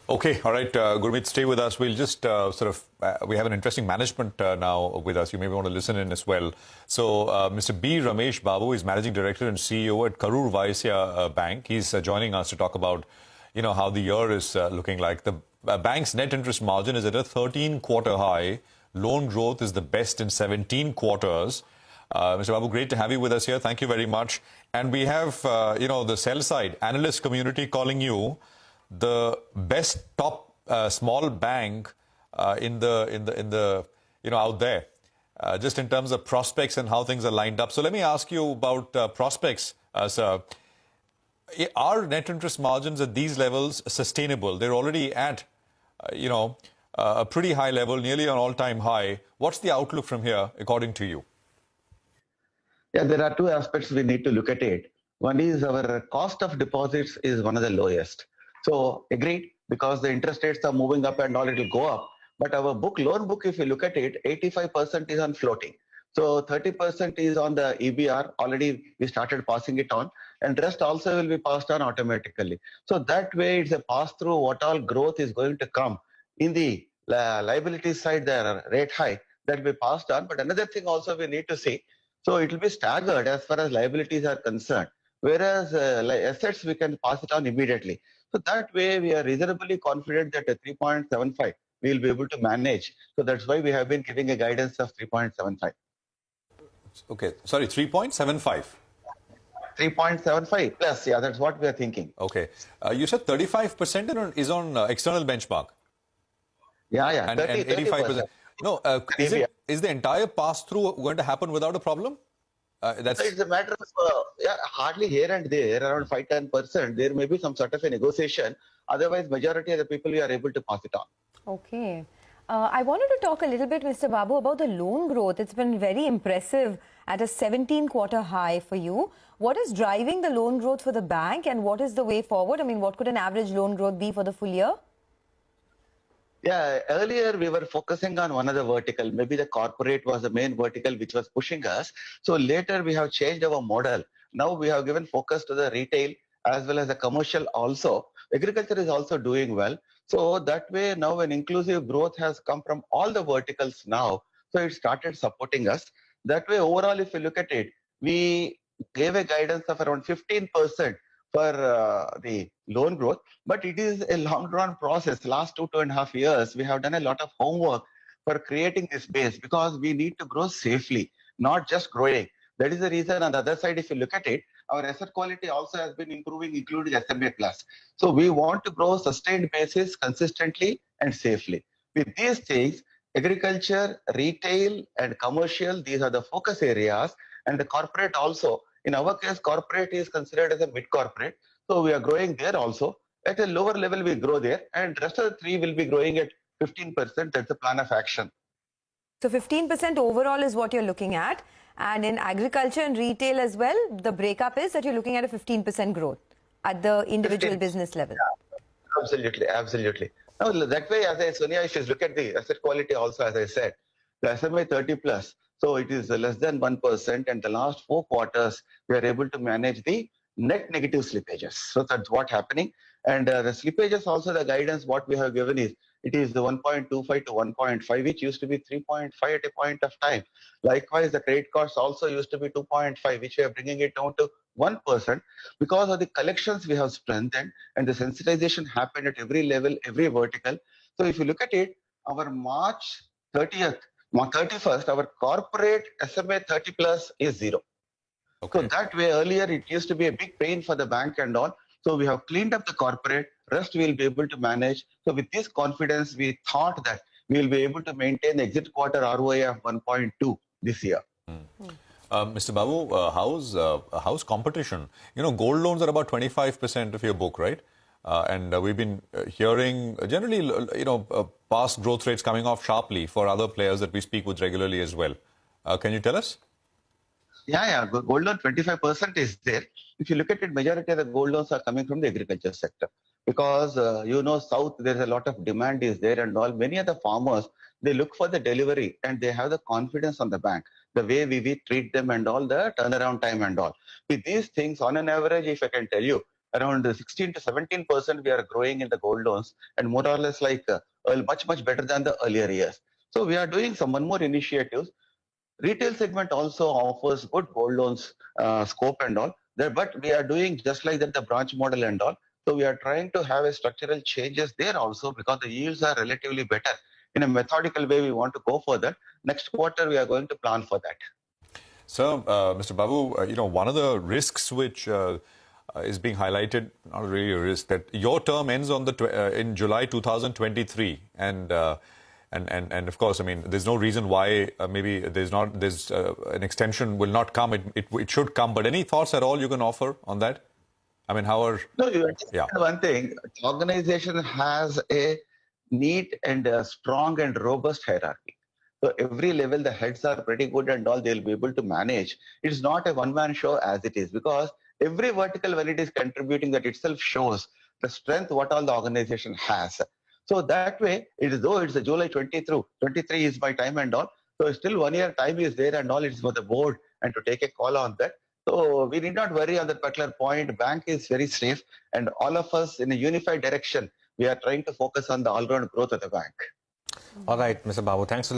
Okay, all right, Gurmeet, stay with us. We'll just we have an interesting management now with us. You may want to listen in as well. So, Mr. B. Ramesh Babu is Managing Director and CEO at Karur Vysya Bank. He's joining us to talk about, how the year is looking like. The bank's net interest margin is at a 13-quarter high. Loan growth is the best in 17 quarters. Mr. Babu, great to have you with us here. Thank you very much. And we have, the sell side analyst community calling you the best top small bank in the out there, just in terms of prospects and how things are lined up. So let me ask you about prospects, sir. Are net interest margins at these levels sustainable? They're already at, a pretty high level, nearly an all-time high. What's the outlook from here, according to you? Yeah, there are two aspects we need to look at it. One is our cost of deposits is one of the lowest. So agreed, because the interest rates are moving up and all, it will go up. But our loan book, if you look at it, 85% is on floating. So 30% is on the EBR. Already we started passing it on, and rest also will be passed on automatically. So that way it's a pass through what all growth is going to come in the liability side, the rate high that will be passed on. But another thing also we need to see, so it will be staggered as far as liabilities are concerned. Whereas assets, we can pass it on immediately. So that way, we are reasonably confident that a 3.75 we will be able to manage. So that's why we have been giving a guidance of 3.75. Okay, sorry, 3.75. 3.75 plus, yeah, that's what we are thinking. Okay, you said 35% is on external benchmark. Yeah, and 85%. No, is the entire pass-through going to happen without a problem? It's a matter of hardly here and there, around 5-10%. There may be some sort of a negotiation. Otherwise, majority of the people we are able to pass it on. Okay. I wanted to talk a little bit, Mr. Babu, about the loan growth. It's been very impressive at a 17-quarter high for you. What is driving the loan growth for the bank, and what is the way forward? I mean, what could an average loan growth be for the full year? Yeah, earlier we were focusing on one other vertical. Maybe the corporate was the main vertical which was pushing us. So later we have changed our model. Now we have given focus to the retail as well as the commercial also. Agriculture is also doing well. So that way now an inclusive growth has come from all the verticals now. So it started supporting us. That way overall, if you look at it, we gave a guidance of around 15% for the loan growth, but it is a long-run process. Last 2.5 years, we have done a lot of homework for creating this base, because we need to grow safely, not just growing. That is the reason. On the other side, if you look at it, our asset quality also has been improving, including SMA plus. So we want to grow sustained basis consistently and safely. With these things, agriculture, retail, and commercial, these are the focus areas, and the corporate also. In our case, corporate is considered as a mid-corporate. So we are growing there also. At a lower level, we grow there. And rest of the three will be growing at 15%. That's the plan of action. So 15% overall is what you're looking at. And in agriculture and retail as well, the breakup is that you're looking at a 15% growth at the individual business level. Yeah, absolutely, absolutely. Now, that way, as I said, Sonia, if you look at the asset quality also, as I said, the SMA 30 plus, so it is less than 1%, and the last 4 quarters, we are able to manage the net negative slippages. So that's what's happening. And the slippages also, the guidance what we have given is, it is the 1.25 to 1.5, which used to be 3.5 at a point of time. Likewise, the credit costs also used to be 2.5, which we are bringing it down to 1%. Because of the collections we have strengthened, and the sensitization happened at every level, every vertical. So if you look at it, our March 31st, our corporate SMA 30 plus is 0. Okay. So that way, earlier it used to be a big pain for the bank and all. So we have cleaned up the corporate, rest we will be able to manage. So with this confidence, we thought that we will be able to maintain the exit quarter ROA of 1.2 this year. Mr. Babu, how's competition? Gold loans are about 25% of your book, right? And we've been hearing generally, past growth rates coming off sharply for other players that we speak with regularly as well. Can you tell us? Yeah, gold loan 25% is there. If you look at it, majority of the gold loans are coming from the agriculture sector, because south there's a lot of demand is there, and all. Many of the farmers, they look for the delivery and they have the confidence on the bank, the way we treat them and all, the turnaround time and all. With these things, on an average, if I can tell you, around 16 to 17% we are growing in the gold loans, and more or less like much better than the earlier years. So we are doing some one more initiatives. Retail segment also offers good gold loans scope and all there, but we are doing just like that the branch model and all. So we are trying to have a structural changes there also, because the yields are relatively better. In a methodical way, we want to go for that. Next quarter, we are going to plan for that. So, Mr. Babu, one of the risks which is being highlighted, not really a risk, that your term ends on in July 2023, and of course, I mean, there's no reason why maybe there's an extension will not come. It should come. But any thoughts at all you can offer on that? I mean, how are... No, you understand one thing. The organization has a neat and strong and robust hierarchy. So every level, the heads are pretty good and all, they'll be able to manage. It's not a one-man show as it is, because every vertical, when it is contributing, that itself shows the strength what all the organization has. So that way, though it's a July 23 is my time and all. So still 1 year time is there and all. It's for the board and to take a call on that. So we need not worry on that particular point. Bank is very safe, and all of us in a unified direction, we are trying to focus on the all-round growth of the bank. All right, Mr. Babu, thanks a lot.